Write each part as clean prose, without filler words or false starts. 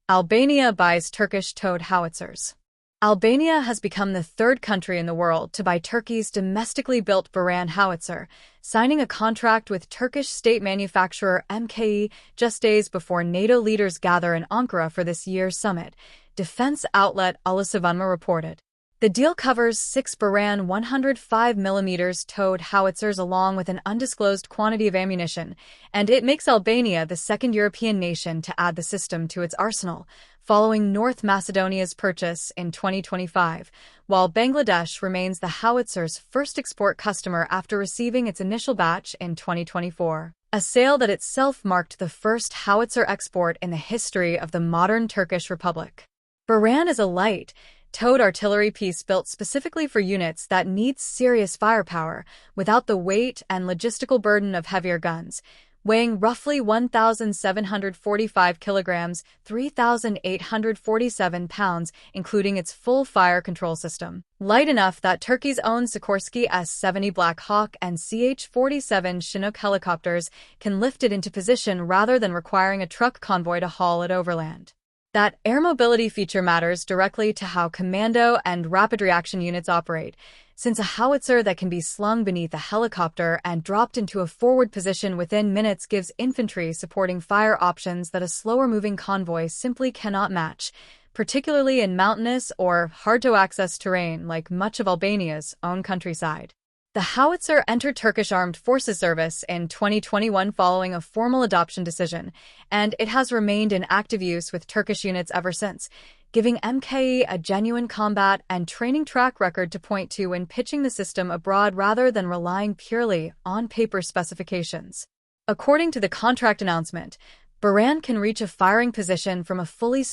Albania buys Turkish towed howitzers. Albania has become the third country in the world to buy Turkey's domestically built Boran howitzer, signing a contract with Turkish state manufacturer MKE just days before NATO leaders gather in Ankara for this year's summit, defense outlet abonnez-vous reported. The deal covers 6 Boran 105mm towed howitzers along with an undisclosed quantity of ammunition, and it makes Albania the second European nation to add the system to its arsenal, following North Macedonia's purchase in 2025, while Bangladesh remains the howitzer's first export customer after receiving its initial batch in 2024. A sale that itself marked the first howitzer export in the history of the modern Turkish Republic. Boran is a light, towed artillery piece built specifically for units that need serious firepower without the weight and logistical burden of heavier guns, weighing roughly 1,745 kilograms, 3,847 pounds, including its full fire control system. Light enough that Turkey's own Sikorsky S-70 Black Hawk and CH-47 Chinook helicopters can lift it into position rather than requiring a truck convoy to haul it overland. That air mobility feature matters directly to how commando and rapid reaction units operate, since a howitzer that can be slung beneath a helicopter and dropped into a forward position within minutes gives infantry supporting fire options that a slower-moving convoy simply cannot match, particularly in mountainous or hard-to-access terrain like much of Albania's own countryside. The howitzer entered Turkish Armed Forces service in 2021 following a formal adoption decision, and it has remained in active use with Turkish units ever since, giving MKE a genuine combat and training track record to point to when pitching the system abroad rather than relying purely on paper specifications. According to the contract announcement, Boran can reach a firing position from a fully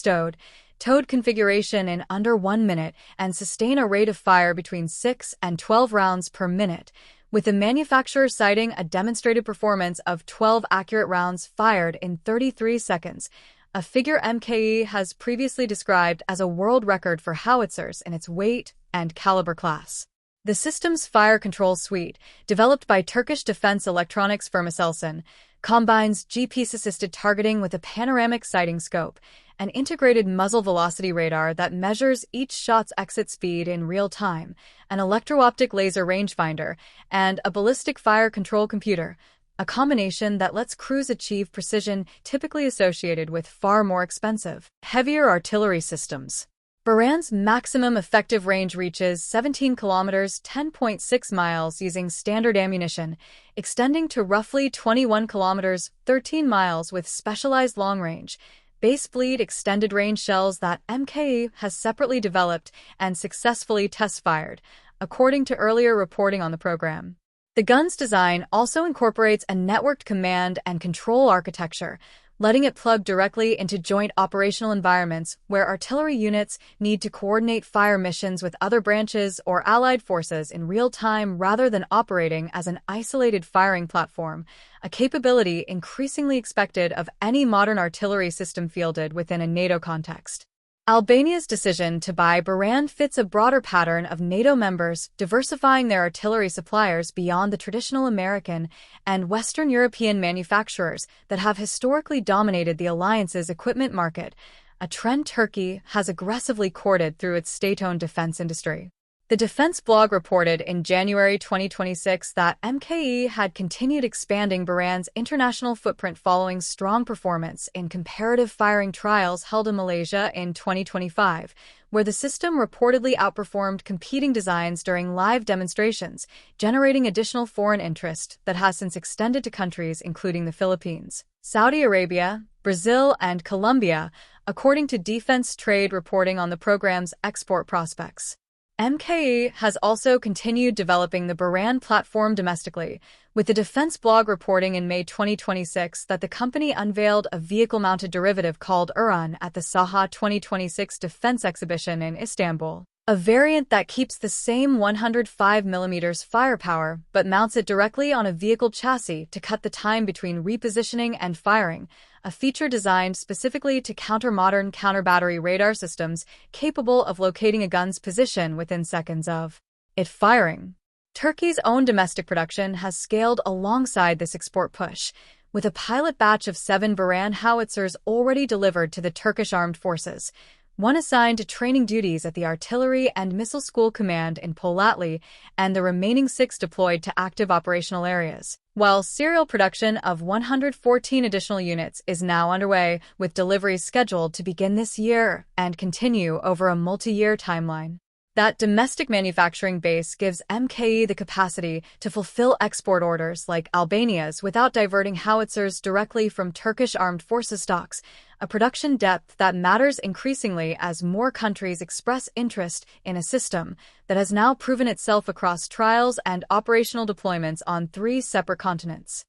towed configuration in under 1 minute and sustain a rate of fire between 6 and 12 rounds per minute, with the manufacturer citing a demonstrated performance of 12 accurate rounds fired in 33 seconds, a figure MKE has previously described as a world record for howitzers in its weight and caliber class. The system's fire control suite, developed by Turkish defense electronics firm Aselsan, combines GPS-assisted targeting with a panoramic sighting scope, an integrated muzzle velocity radar that measures each shot's exit speed in real time, an electro-optic laser rangefinder, and a ballistic fire control computer, a combination that lets crews achieve precision typically associated with far more expensive, heavier artillery systems. Boran's maximum effective range reaches 17 kilometers (10.6 miles) using standard ammunition, extending to roughly 21 kilometers (13 miles) with specialized long-range, base-bleed extended-range shells that MKE has separately developed and successfully test-fired, according to earlier reporting on the program. The gun's design also incorporates a networked command and control architecture, letting it plug directly into joint operational environments where artillery units need to coordinate fire missions with other branches or allied forces in real time rather than operating as an isolated firing platform, a capability increasingly expected of any modern artillery system fielded within a NATO context. Albania's decision to buy Boran fits a broader pattern of NATO members diversifying their artillery suppliers beyond the traditional American and Western European manufacturers that have historically dominated the alliance's equipment market, a trend Turkey has aggressively courted through its state-owned defense industry. The defense blog reported in January 2026 that MKE had continued expanding Boran's international footprint following strong performance in comparative firing trials held in Malaysia in 2025, where the system reportedly outperformed competing designs during live demonstrations, generating additional foreign interest that has since extended to countries including the Philippines, Saudi Arabia, Brazil, and Colombia, according to Defense Trade reporting on the program's export prospects. MKE has also continued developing the Boran platform domestically, with the defense blog reporting in May 2026 that the company unveiled a vehicle-mounted derivative called Uran at the Saha 2026 Defense Exhibition in Istanbul, a variant that keeps the same 105mm firepower but mounts it directly on a vehicle chassis to cut the time between repositioning and firing, a feature designed specifically to counter modern counter-battery radar systems capable of locating a gun's position within seconds of it firing. Turkey's own domestic production has scaled alongside this export push, with a pilot batch of 7 Boran howitzers already delivered to the Turkish armed forces, one assigned to training duties at the Artillery and Missile School Command in Polatli, and the remaining 6 deployed to active operational areas. While serial production of 114 additional units is now underway, with deliveries scheduled to begin this year and continue over a multi-year timeline. That domestic manufacturing base gives MKE the capacity to fulfill export orders like Albania's without diverting howitzers directly from Turkish armed forces stocks, a production depth that matters increasingly as more countries express interest in a system that has now proven itself across trials and operational deployments on 3 separate continents.